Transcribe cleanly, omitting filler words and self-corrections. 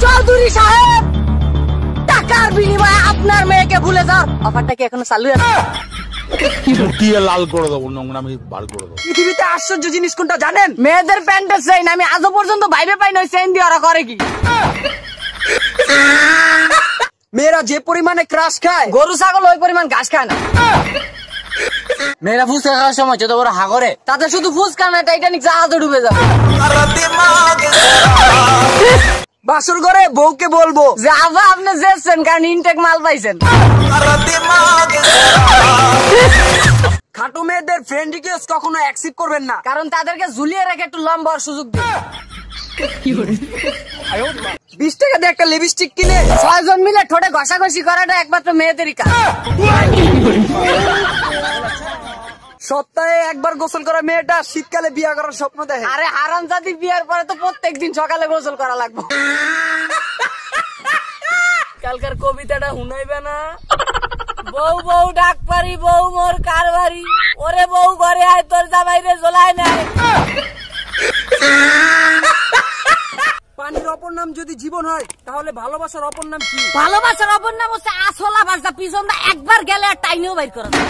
চৌধুরী সাহেব, টাকার বিনিময়ে আপনার মেয়েকে ভুলে যাওয়ার অফারটা কি এখনো চালু আছে? লাল করে দেবো, নোংরামি বার করে দেবো। পৃথিবীতে আশ্চর্য জিনিস কোনটা জানেন? মেয়েদের প্যান্টের চেইন। আমি আজও পর্যন্ত ভাইবে পাই না ওই চেইন দিয়ে ওরা করে কি। মেয়েরা যে পরিমাণে ক্রাশ খায়, গরু ছাগল ওই পরিমাণ ঘাস খায় না। মেয়েরা ফুচকা খাওয়ার সময় যত বড় হাগরে, তাতে শুধু ফুচকা না, টাইটানিক জাহাজও ডুবে যাবে। বাসর ঘরে বউকে বলবো যে আবা আপনি যেছেন কারণ ইনটেক মাল পাইছেন। খাটো মেয়েদের ফ্রেন্ড রিকোয়েস্ট কখনো অ্যাকসেপ্ট করবেন না, কারণ তাদেরকে ঝুলিয়ে রেখে একটু লম্বা হওয়ার সুযোগ দিন। 20 টাকা দিয়ে একটা লিপস্টিক কিনে 6 জন মিলে ঠোঁটে ঘষাঘষি করাটা একমাত্র মেয়েদেরই কাজ। সপ্তাহে একবার গোসল করা মেয়েটা শীতকালে বিয়ে করার স্বপ্ন দেখে। আরে হারামজাদি, বিয়ার পরে তো প্রত্যেকদিন সকালে গোসল করা লাগবে। কালকার কবিতাটা শুনাইবে না? বউ বউ ডাক পারি, বউ মোর কারবারি, ওরে বউ ঘরে আয় তোর জামাইরে জ্বলাই নাই। পানির অপর নাম যদি জীবন হয়, তাহলে ভালোবাসার অপর নাম কি? ভালোবাসার অপর নাম হচ্ছে আসলা বাসা, পিছন একবার গেলে আর টাইনেও বাইর করা যায়।